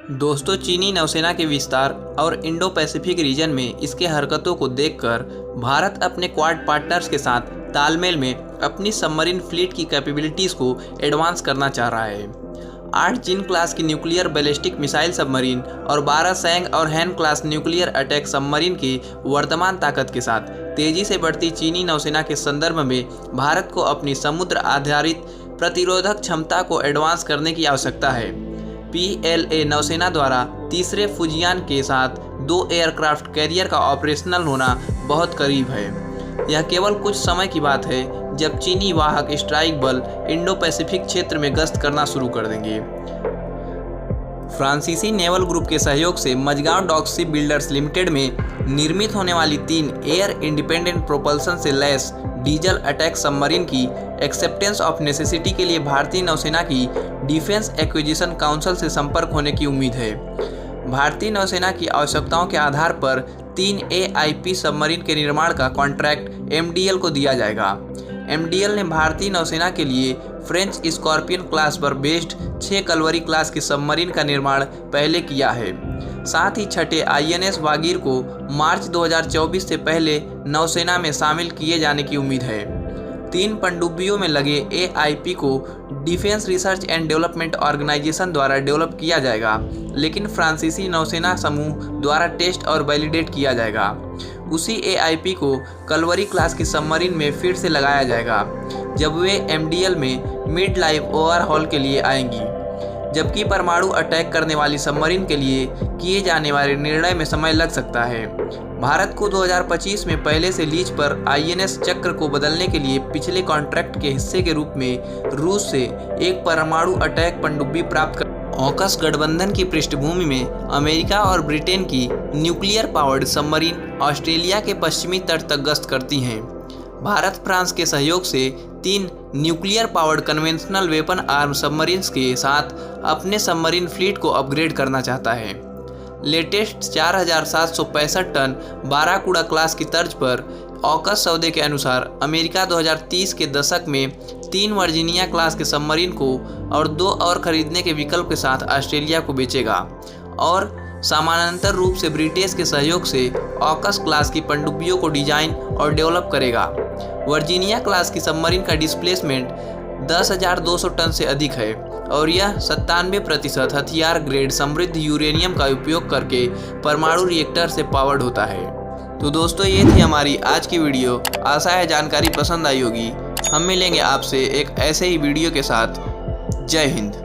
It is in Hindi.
दोस्तों, चीनी नौसेना के विस्तार और इंडो पैसिफिक रीजन में इसके हरकतों को देखकर भारत अपने क्वाड पार्टनर्स के साथ तालमेल में अपनी सबमरीन फ्लीट की कैपेबिलिटीज़ को एडवांस करना चाह रहा है। 8 जिन क्लास की न्यूक्लियर बैलिस्टिक मिसाइल सबमरीन और 12 सैंग और हैन क्लास न्यूक्लियर अटैक सबमरीन की वर्तमान ताकत के साथ तेजी से बढ़ती चीनी नौसेना के संदर्भ में भारत को अपनी समुद्र आधारित प्रतिरोधक क्षमता को एडवांस करने की आवश्यकता है। PLA नौसेना द्वारा तीसरे फुजियान के साथ 2 एयरक्राफ्ट कैरियर का ऑपरेशनल होना बहुत करीब है। यह केवल कुछ समय की बात है जब चीनी वाहक स्ट्राइक बल इंडो पैसिफिक क्षेत्र में गश्त करना शुरू कर देंगे। फ्रांसीसी नेवल ग्रुप के सहयोग से Mazagon dock ship builders limited में निर्मित होने वाली 3 एयर इंडिपेंडेंट प्रोपल्सन से लैस डीजल अटैक सबमरीन की एक्सेप्टेंस ऑफ नेसेसिटी के लिए भारतीय नौसेना की डिफेंस एक्विजिशन काउंसिल से संपर्क होने की उम्मीद है। भारतीय नौसेना की आवश्यकताओं के आधार पर 3 AIP सबमरीन के निर्माण का कॉन्ट्रैक्ट MDL को दिया जाएगा। MDL ने भारतीय नौसेना के लिए फ्रेंच स्कॉर्पियन क्लास पर बेस्ड 6 कलवरी क्लास की सबमरीन का निर्माण पहले किया है। साथ ही छठे INS वागीर को मार्च 2024 से पहले नौसेना में शामिल किए जाने की उम्मीद है। 3 पनडुब्बियों में लगे AIP को defence research and development organisation द्वारा डेवलप किया जाएगा, लेकिन फ्रांसीसी नौसेना समूह द्वारा टेस्ट और वैलिडेट किया जाएगा। उसी AIP को कलवरी क्लास की सबमरीन में फिर से लगाया जाएगा जब वे MDL में मिड लाइफ ओवरहॉल के लिए आएंगी, जबकि परमाणु अटैक करने वाली सबमरीन के लिए किए जाने वाले निर्णय में समय लग सकता है। भारत को 2025 में पहले से लीज पर INS चक्र को बदलने के लिए पिछले कॉन्ट्रैक्ट के हिस्से के रूप में रूस से एक परमाणु अटैक पनडुब्बी प्राप्त कर ऑकस गठबंधन की पृष्ठभूमि में अमेरिका और ब्रिटेन की न्यूक्लियर पावर्ड सबमरीन ऑस्ट्रेलिया के पश्चिमी तट तक गश्त करती हैं। भारत फ्रांस के सहयोग से 3 nuclear powered conventional weapon arm submarines के साथ अपने सबमरीन फ्लीट को अपग्रेड करना चाहता है। लेटेस्ट 4765 टन बाराकूड़ा क्लास की तर्ज पर ऑकस सौदे के अनुसार अमेरिका 2030 के दशक में 3 वर्जीनिया क्लास के सबमरीन को और 2 और खरीदने के विकल्प के साथ ऑस्ट्रेलिया को बेचेगा और समानांतर रूप से ब्रिटेन के सहयोग से ऑकस क्लास की पनडुब्बियों को डिजाइन और डेवलप करेगा। वर्जीनिया क्लास की सबमरीन का डिस्प्लेसमेंट 10,200 टन से अधिक है और यह 97% हथियार ग्रेड समृद्ध यूरेनियम का उपयोग करके परमाणु रिएक्टर से पावर्ड होता है। तो दोस्तों, ये थी हमारी आज की वीडियो। आशा है जानकारी पसंद आई होगी। हम मिलेंगे आपसे एक ऐसे ही वीडियो के साथ। जय हिंद।